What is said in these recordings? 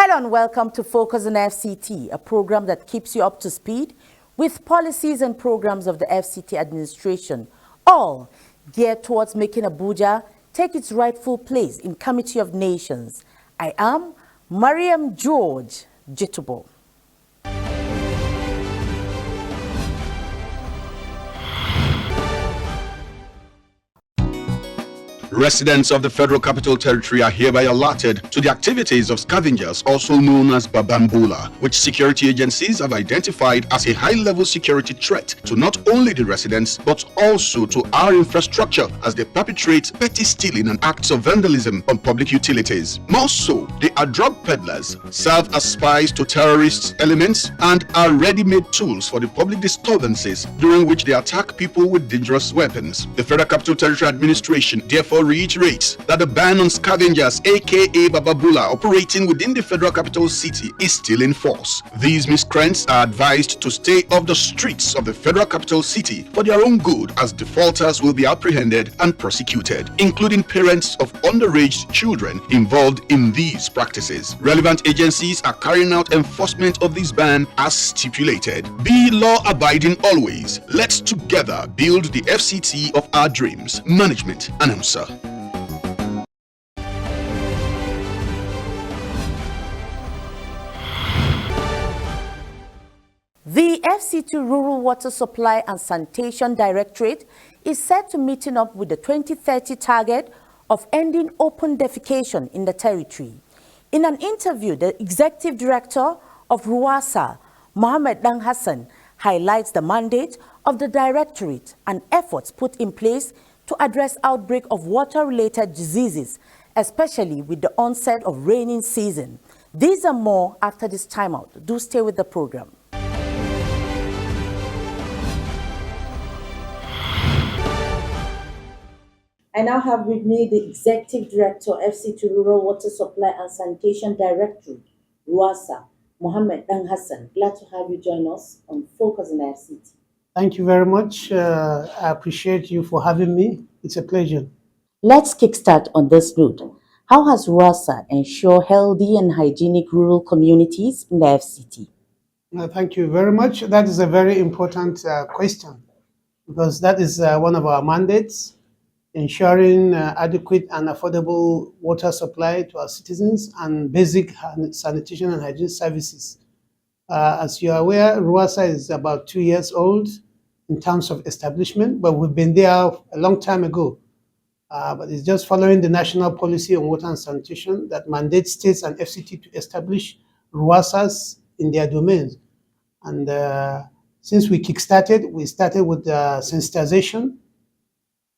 Hello and welcome to Focus on fCT, a program that keeps you up to speed with policies and programs of the fCT administration, all geared towards making Abuja take its rightful place in Committee of Nations. I am Mariam George Jitubo. Residents of the Federal Capital Territory are hereby alerted to the activities of scavengers, also known as Babambula, which security agencies have identified as a high-level security threat to not only the residents but also to our infrastructure as they perpetrate petty stealing and acts of vandalism on public utilities. More so, they are drug peddlers, serve as spies to terrorist elements, and are ready-made tools for the public disturbances during which they attack people with dangerous weapons. The Federal Capital Territory Administration therefore reiterates that the ban on scavengers aka Bababula operating within the Federal Capital City is still in force. These miscreants are advised to stay off the streets of the Federal Capital City for their own good, as defaulters will be apprehended and prosecuted, including parents of underage children involved in these practices. Relevant agencies are carrying out enforcement of this ban as stipulated. Be law-abiding always. Let's together build the fCT of our dreams. Management Announcer. The fCT Rural Water Supply and Sanitation Directorate is set to meeting up with the 2030 target of ending open defecation in the territory. In an interview, the Executive Director of RUWASA, Mohammed Dang Hassan, highlights the mandate of the Directorate and efforts put in place to address outbreak of water-related diseases, especially with the onset of raining season. These are more after this timeout. Do stay with the program. I now have with me the Executive Director, fCT Rural Water Supply and Sanitation Directorate, RUWASA, Mohammed Dang Hassan. Glad to have you join us on Focus on fCT. Thank you very much. I appreciate you for having me. It's a pleasure. Let's kickstart on this note. How has RUWASA ensured healthy and hygienic rural communities in the fCT? Thank you very much. That is a very important question, because that is one of our mandates, ensuring adequate and affordable water supply to our citizens and basic sanitation and hygiene services. As you are aware, RUWASA is about 2 years old in terms of establishment, but we've been there a long time ago. But it's just following the national policy on water and sanitation that mandates states and fCT to establish RUWASAs in their domains. And since we kickstarted, we started with sensitization,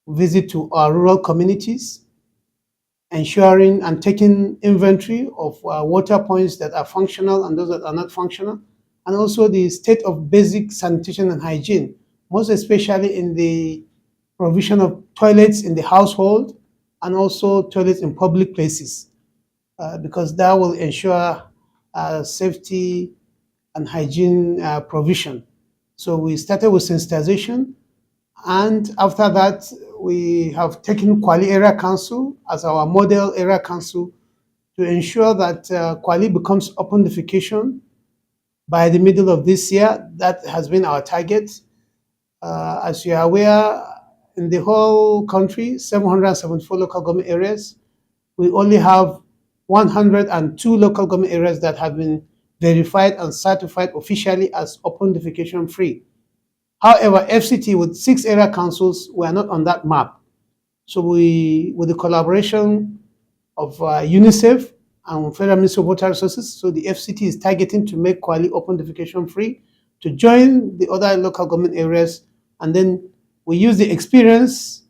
visit to our rural communities, ensuring and taking inventory of water points that are functional and those that are not functional, and also the state of basic sanitation and hygiene, most especially in the provision of toilets in the household and also toilets in public places, because that will ensure safety and hygiene provision. So we started with sensitization, and after that, we have taken Kwali Area Council as our model area council to ensure that Kwali becomes open defecation by the middle of this year. That has been our target. As you are aware, in the whole country, 774 local government areas, we only have 102 local government areas that have been verified and certified officially as open defecation free. However, fCT with 6 area councils, we are not on that map. So we, with the collaboration of UNICEF and Federal Ministry of Water Resources, so the fCT is targeting to make Kwali open defecation free, to join the other local government areas, and then we use the experience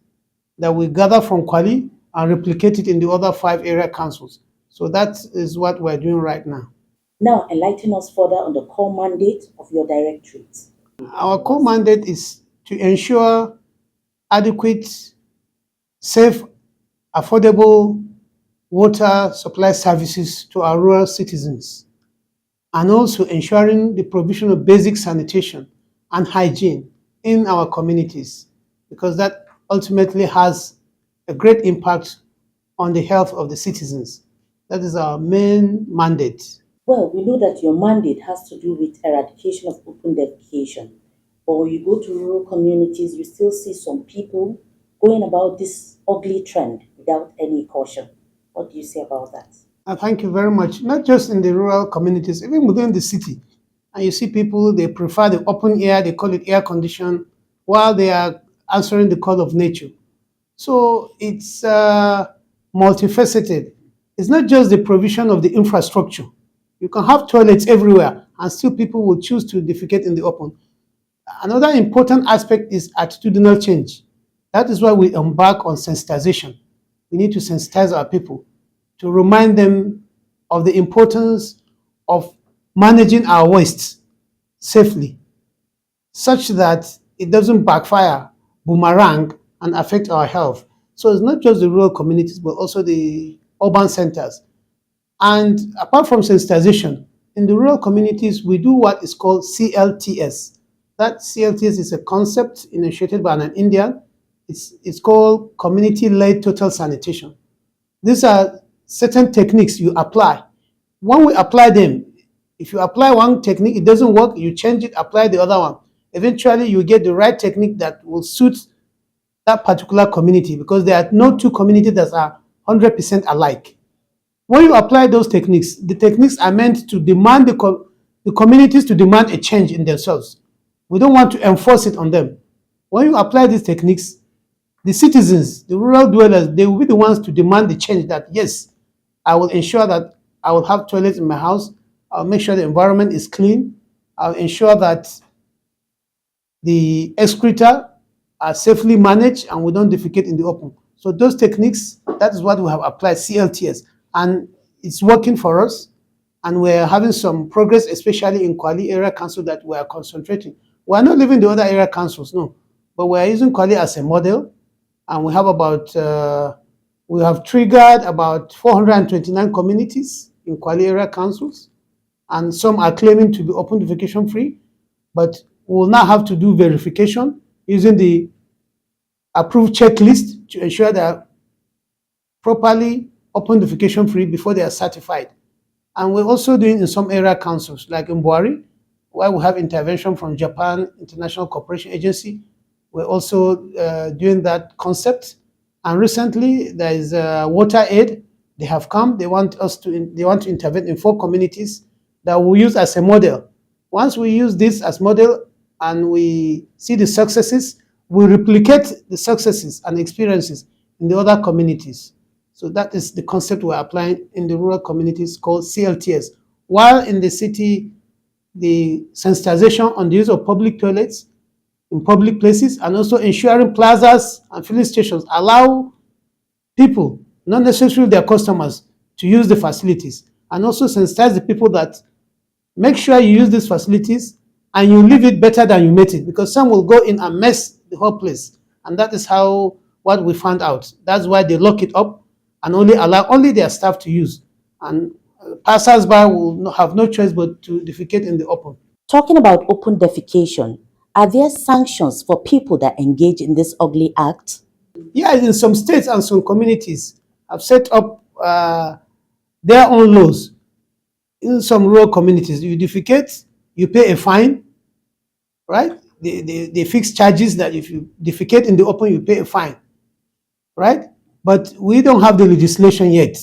that we gather from Kwali and replicate it in the other 5 area councils. So that is what we're doing right now. Now, enlighten us further on the core mandate of your directorate. Our core mandate is to ensure adequate, safe, affordable water supply services to our rural citizens, and also ensuring the provision of basic sanitation and hygiene in our communities, because that ultimately has a great impact on the health of the citizens. That is our main mandate. Well, we know that your mandate has to do with eradication of open defecation. But when you go to rural communities, you still see some people going about this ugly trend without any caution. What do you say about that? Thank you very much. Not just in the rural communities, even within the city. And you see people, they prefer the open air, they call it air condition, while they are answering the call of nature. So it's multifaceted. It's not just the provision of the infrastructure. You can have toilets everywhere, and still people will choose to defecate in the open. Another important aspect is attitudinal change. That is why we embark on sensitization. We need to sensitize our people to remind them of the importance of managing our waste safely, such that it doesn't backfire, boomerang, and affect our health. So it's not just the rural communities, but also the urban centers. And apart from sensitization, in the rural communities, we do what is called CLTS. That CLTS is a concept initiated by an Indian. It's called community-led total sanitation. These are certain techniques you apply. When we apply them, if you apply one technique, it doesn't work, you change it, apply the other one. Eventually, you get the right technique that will suit that particular community, because there are no two communities that are 100% alike. When you apply those techniques, the techniques are meant to demand the communities to demand a change in themselves. We don't want to enforce it on them. When you apply these techniques, the citizens, the rural dwellers, they will be the ones to demand the change that, yes, I will ensure that I will have toilets in my house. I'll make sure the environment is clean. I'll ensure that the excreta are safely managed and we don't defecate in the open. So those techniques, that is what we have applied, CLTS, and it's working for us. And we're having some progress, especially in Kwali Area Council, that we are concentrating. We're not leaving the other area councils, no, but we're using Kwali as a model, and we have we have triggered about 429 communities in Kwali Area Councils, and some are claiming to be open defecation free, but we'll now have to do verification using the approved checklist to ensure they are properly open defecation free before they are certified. And we're also doing in some area councils, like in Buari, where we have intervention from Japan International Cooperation Agency. We're also doing that concept. And recently, there is Water Aid. They have come. They want to intervene in 4 communities that we use as a model. Once we use this as model and we see the successes, we replicate the successes and experiences in the other communities. So that is the concept we're applying in the rural communities, called CLTS. While in the city, the sensitization on the use of public toilets in public places, and also ensuring plazas and filling stations allow people, not necessarily their customers, to use the facilities, and also sensitize the people that make sure you use these facilities and you leave it better than you made it, because some will go in and mess the whole place. And that is what we found out. That's why they lock it up and only allow their staff to use. And passers-by will have no choice but to defecate in the open. Talking about open defecation, are there sanctions for people that engage in this ugly act? Yeah, in some states and some communities have set up their own laws. In some rural communities, you defecate, you pay a fine, right? They fix charges that if you defecate in the open, you pay a fine, right? But we don't have the legislation yet.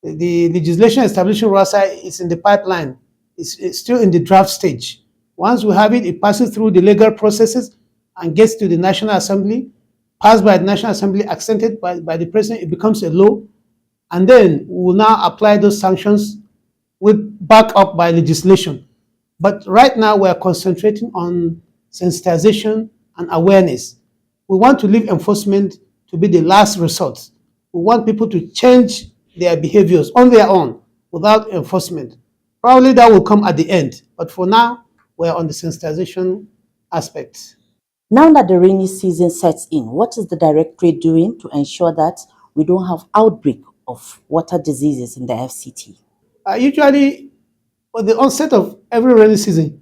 The legislation establishing RASA is in the pipeline. It's still in the draft stage. Once we have it, it passes through the legal processes and gets to the National Assembly, passed by the National Assembly, accepted by the President, it becomes a law. And then we will now apply those sanctions with back up by legislation. But right now we are concentrating on sensitization and awareness. We want to leave enforcement to be the last resort. We want people to change their behaviors on their own without enforcement. Probably that will come at the end. But for now, we're on the sensitization aspect. Now that the rainy season sets in, what is the Directorate doing to ensure that we don't have outbreak of water diseases in the fCT? Usually, at the onset of every rainy season,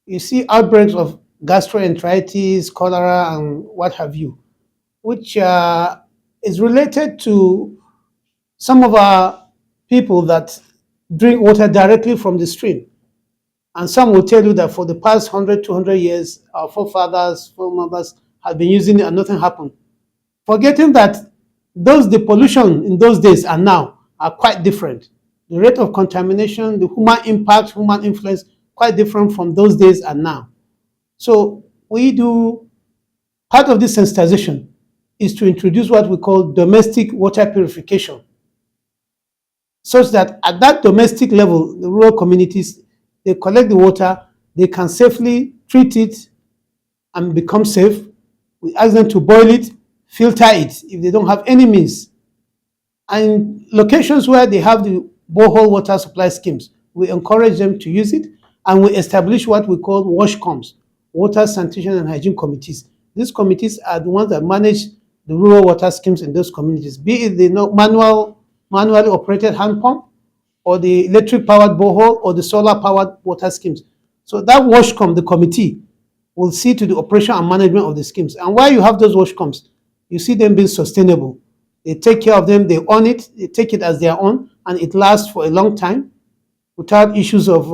you see outbreaks of gastroenteritis, cholera, and what have you, which is related to some of our people that drink water directly from the stream. And some will tell you that for the past 100, 200 years, our forefathers, foremothers have been using it and nothing happened. Forgetting that the pollution in those days and now are quite different. The rate of contamination, the human impact, human influence, quite different from those days and now. So we do, part of this sensitization is to introduce what we call domestic water purification, such that at that domestic level, the rural communities, they collect the water, they can safely treat it and become safe. We ask them to boil it, filter it if they don't have any means. And locations where they have the borehole water supply schemes, we encourage them to use it, and we establish what we call WashComs, Water, Sanitation and Hygiene Committees. These committees are the ones that manage the rural water schemes in those communities, be it the manually operated hand pump, or the electric powered borehole, or the solar powered water schemes. So that WashCom, the committee, will see to the operation and management of the schemes. And while you have those WashComs, you see them being sustainable. They take care of them, they own it, they take it as their own, and it lasts for a long time without issues of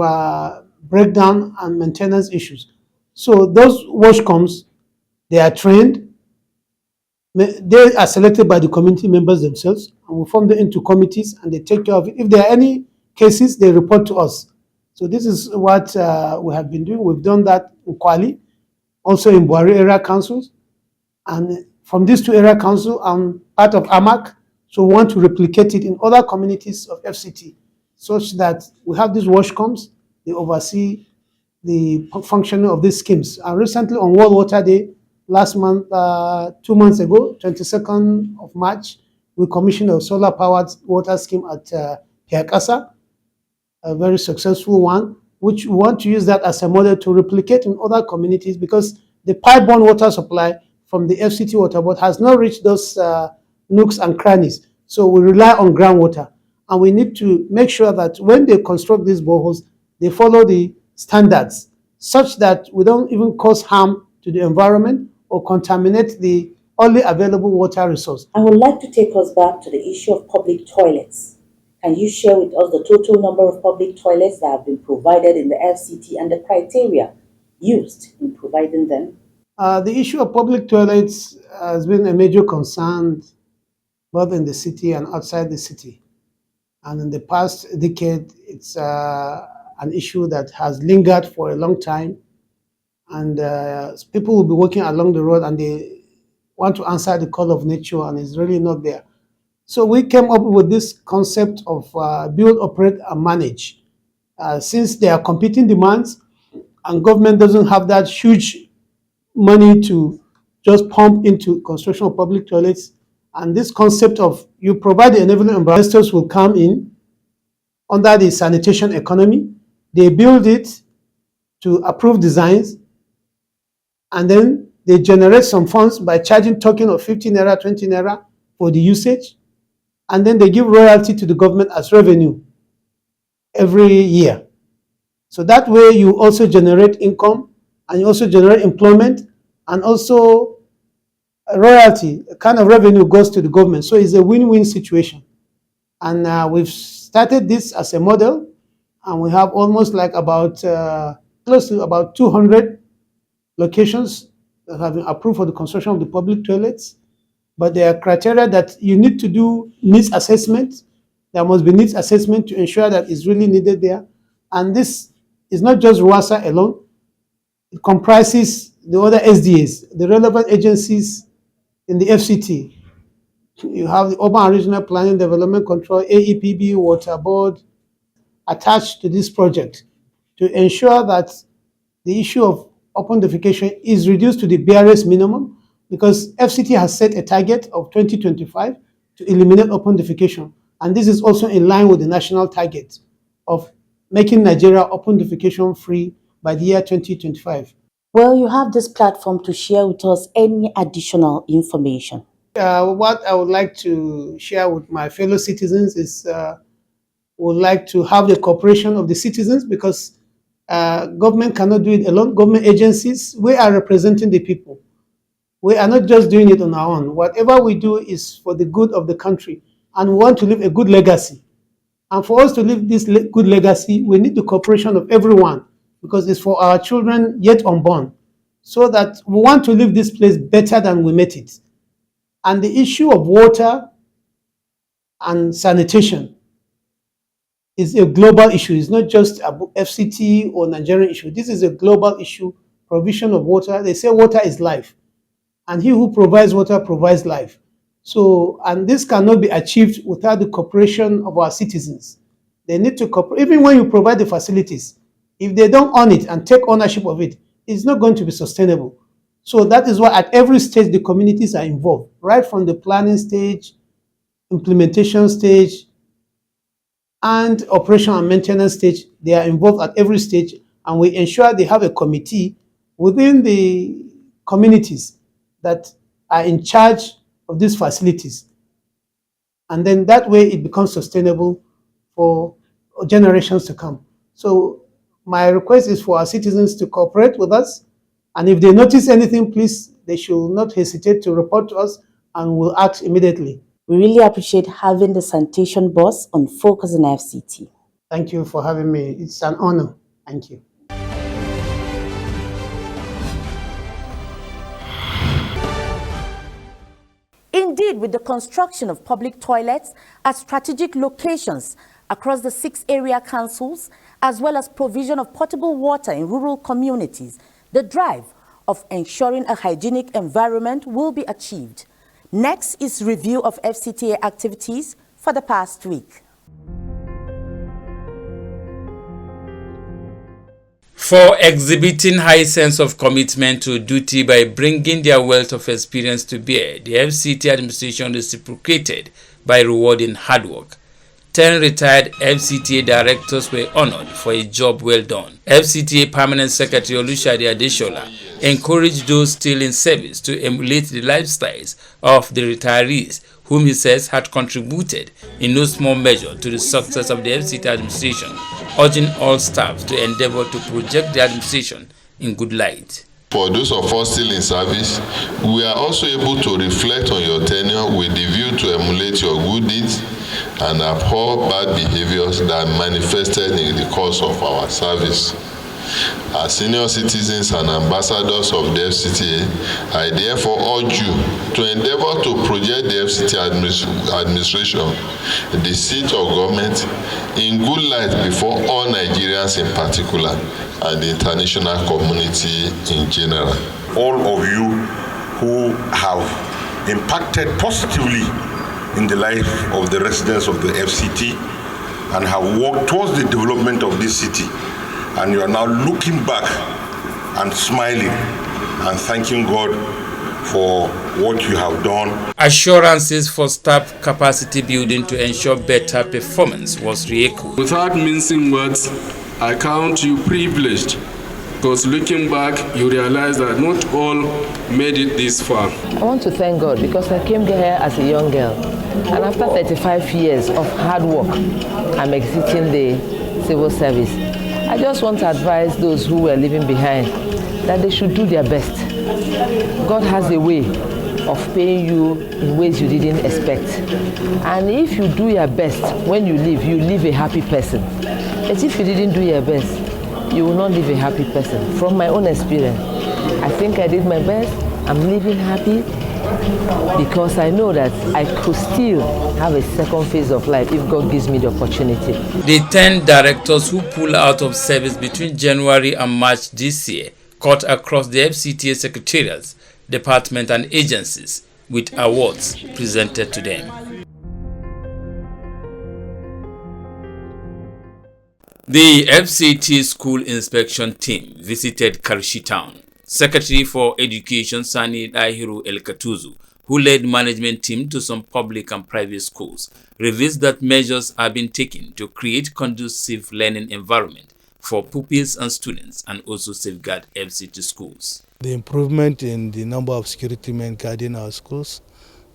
breakdown and maintenance issues. So those WashComs, they are trained, they are selected by the community members themselves, and we form them into committees and they take care of it. If there are any cases, they report to us. So this is what we have been doing. We've done that in Kwali, also in Buhari area councils, and from these two area councils, I'm part of AMAC, so we want to replicate it in other communities of fCT, such that we have these WashComs, they oversee the functioning of these schemes. And recently on World Water Day, last month, 2 months ago, 22nd of March, we commissioned a solar-powered water scheme at Piakasa, a very successful one, which we want to use that as a model to replicate in other communities, because the pipe-borne water supply from the fCT water board has not reached those nooks and crannies. So we rely on groundwater, and we need to make sure that when they construct these boreholes, they follow the standards such that we don't even cause harm to the environment or contaminate the only available water resource. I would like to take us back to the issue of public toilets. Can you share with us the total number of public toilets that have been provided in the fCT and the criteria used in providing them? The issue of public toilets has been a major concern both in the city and outside the city. And in the past decade, it's an issue that has lingered for a long time. And people will be walking along the road and they want to answer the call of nature, and it's really not there. So we came up with this concept of build, operate, and manage. Since there are competing demands and government doesn't have that huge money to just pump into construction of public toilets, and this concept of you provide the enabling environment, investors will come in under the sanitation economy, they build it to approve designs, and then they generate some funds by charging token of 15 naira, 20 naira for the usage, and then they give royalty to the government as revenue every year. So that way you also generate income, and you also generate employment, and also a royalty, a kind of revenue goes to the government. So it's a win-win situation. And we've started this as a model, and we have almost like about close to about 200 locations that have been approved for the construction of the public toilets. But there are criteria that you need to do needs assessment. There must be needs assessment to ensure that it's really needed there. And this is not just RWASA alone. It comprises the other SDAs, the relevant agencies in the fCT. You have the Urban and Regional Planning Development Control, AEPB, Water Board, attached to this project to ensure that the issue of open defecation is reduced to the barest minimum, because fCT has set a target of 2025 to eliminate open defecation. And this is also in line with the national target of making Nigeria open defecation free by the year 2025. Well, you have this platform to share with us any additional information. What I would like to share with my fellow citizens is would like to have the cooperation of the citizens, because government cannot do it alone. Government agencies, we are representing the people. We are not just doing it on our own. Whatever we do is for the good of the country, and we want to leave a good legacy. And for us to leave this good legacy, we need the cooperation of everyone because it's for our children yet unborn, so that we want to leave this place better than we met it. And the issue of water and sanitation is a global issue. It's not just a fCT or Nigerian issue. This is a global issue, provision of water. They say water is life, and he who provides water provides life. So, and this cannot be achieved without the cooperation of our citizens. They need to cooperate. Even when you provide the facilities, if they don't own it and take ownership of it, it's not going to be sustainable. So that is why at every stage the communities are involved, right from the planning stage, implementation stage, and operation and maintenance stage. They are involved at every stage, and we ensure they have a committee within the communities that are in charge of these facilities. And then that way it becomes sustainable for generations to come. So my request is for our citizens to cooperate with us. And if they notice anything, please, they should not hesitate to report to us and we'll act immediately. We really appreciate having the sanitation boss on Focus on fCT. Thank you for having me. It's an honor. Thank you. Indeed, with the construction of public toilets at strategic locations across the 6 area councils, as well as provision of potable water in rural communities, the drive of ensuring a hygienic environment will be achieved. Next is review of fCTA activities for the past week. For exhibiting high sense of commitment to duty by bringing their wealth of experience to bear, the fCT administration reciprocated by rewarding hard work. 10 retired fCTA directors were honored for a job well done. fCTA Permanent Secretary Olushade Adeshola encouraged those still in service to emulate the lifestyles of the retirees, whom he says had contributed in no small measure to the success of the fCT administration, urging all staff to endeavor to project the administration in good light. For those of us still in service, we are also able to reflect on your tenure with the view to emulate your good deeds and abhor bad behaviors that manifested in the course of our service. As senior citizens and ambassadors of the fCTA, I therefore urge you to endeavor to project the fCTA administration, the seat of government, in good light before all Nigerians in particular and the international community in general. All of you who have impacted positively in the life of the residents of the fCT and have worked towards the development of this city, and you are now looking back and smiling and thanking God for what you have done. Assurances for staff capacity building to ensure better performance was re-echoed. Without mincing words, I count you privileged, because looking back, you realize that not all made it this far. I want to thank God because I came here as a young girl, and after 35 years of hard work, I'm exiting the civil service. I just want to advise those who were leaving behind that they should do their best. God has a way of paying you in ways you didn't expect. And if you do your best, when you leave a happy person. But if you didn't do your best, you will not live a happy person. From my own experience, I think I did my best. I'm living happy because I know that I could still have a second phase of life if God gives me the opportunity. The 10 directors who pulled out of service between January and March this year cut across the fCTA secretariats, departments and agencies with awards presented to them. The fCT school inspection team visited Karishi town. Secretary for Education Sani Dahiru El Katuzu, who led management team to some public and private schools, reveals that measures have been taken to create conducive learning environment for pupils and students and also safeguard fCT schools. The improvement in the number of security men guarding our schools,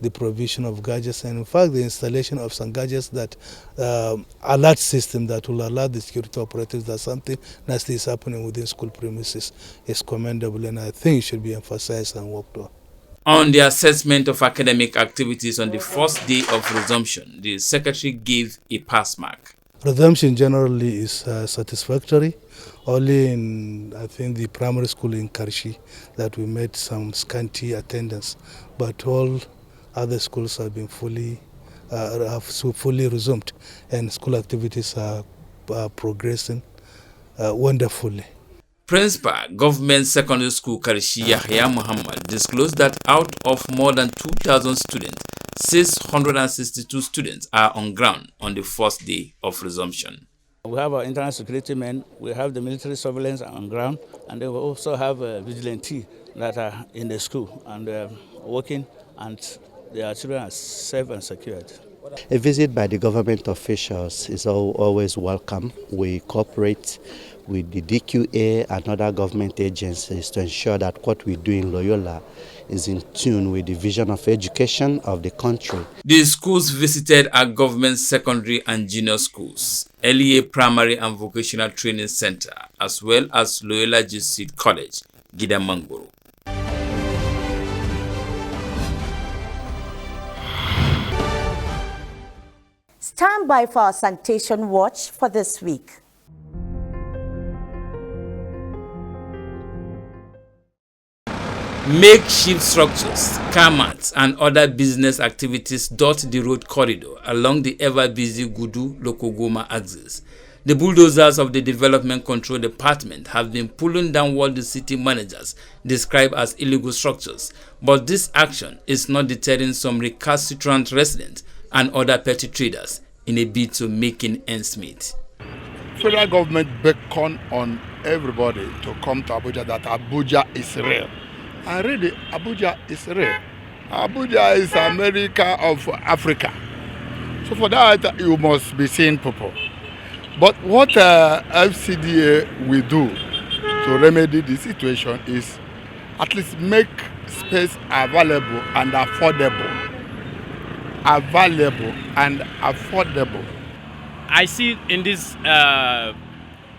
the provision of gadgets, and in fact the installation of some gadgets that alert system that will alert the security operators that something nasty is happening within school premises is commendable, and I think it should be emphasized and worked on. On the assessment of academic activities on the first day of resumption, the secretary gave a pass mark. Resumption generally is satisfactory. Only in, I think, the primary school in Karshi that we met some scanty attendance, but all other schools have been fully resumed, and school activities are progressing wonderfully. Principal, Government Secondary School Karishi Yahya Muhammad disclosed that out of more than 2,000 students, 662 students are on ground on the first day of resumption. We have our internal security men, we have the military surveillance on ground, and then we also have vigilantes that are in the school and working, and their children are safe and secured. A visit by the government officials is always welcome. We cooperate with the DQA and other government agencies to ensure that what we do in Loyola is in tune with the vision of education of the country. The schools visited are government secondary and junior schools, LEA Primary and Vocational Training Center, as well as Loyola Jesuit College, Gidamangoro. Stand by for our Sanitation Watch for this week. Makeshift structures, car mats, and other business activities dot the road corridor along the ever-busy Gudu-Lokogoma axis. The bulldozers of the Development Control Department have been pulling down what the city managers describe as illegal structures, but this action is not deterring some recalcitrant residents and other petty traders in a bid to making ends meet. Federal government beckon on everybody to come to Abuja that Abuja is real. And really, Abuja is real. Abuja is America of Africa. So for that, you must be seeing people. But what FCDA will do to remedy the situation is at least make space available and affordable. Available and affordable. I see in this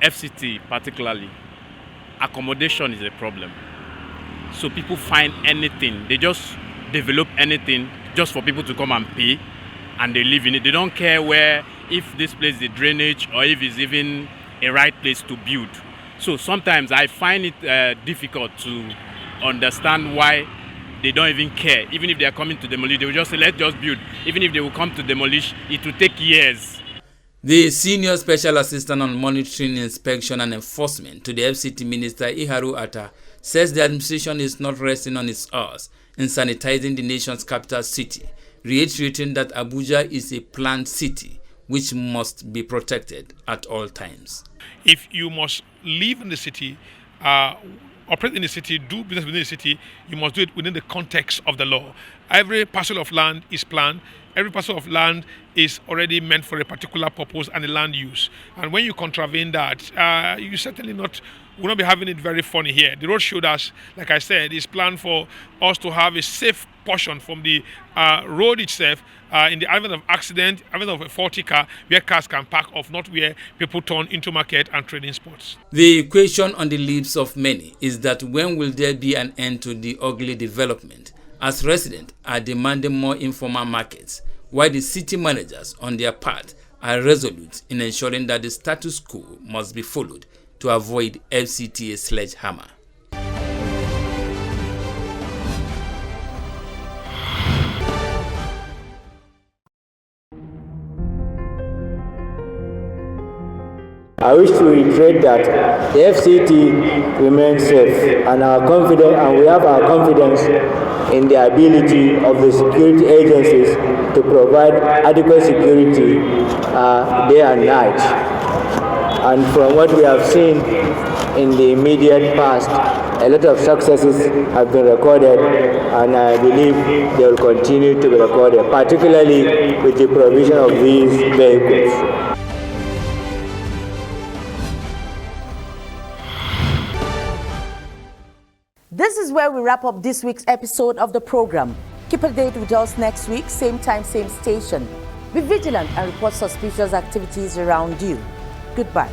FCT particularly, accommodation is a problem. So people find anything, they just develop anything just for people to come and pay, and they live in it. They don't care where, if this place is drainage or if it's even a right place to build. So sometimes I find it difficult to understand why they don't even care. Even if they are coming to demolish, they will just say, let's just build. Even if they will come to demolish, it will take years. The Senior Special Assistant on Monitoring, Inspection and Enforcement to the FCT Minister Iharu Atta says the administration is not resting on its oars in sanitizing the nation's capital city, reiterating that Abuja is a planned city which must be protected at all times. If you must live in the city, operate in the city, do business within the city, you must do it within the context of the law. Every parcel of land is planned. Every parcel of land is already meant for a particular purpose and a land use. And when you contravene that, you certainly will not be having it very funny here. The road showed us, like I said, is planned for us to have a safe portion from the road itself in the event of accident, event of a faulty car, where cars can park off, not where people turn into market and trading spots. The equation on the lips of many is that when will there be an end to the ugly development, as residents are demanding more informal markets, while the city managers, on their part, are resolute in ensuring that the status quo must be followed to avoid FCT's sledgehammer. I wish to reiterate that the FCT remains safe, and we have our confidence in the ability of the security agencies to provide adequate security day and night. And from what we have seen in the immediate past, a lot of successes have been recorded, and I believe they will continue to be recorded, particularly with the provision of these vehicles. This is where we wrap up this week's episode of the program. Keep a date with us next week, same time, same station. Be vigilant and report suspicious activities around you. Goodbye.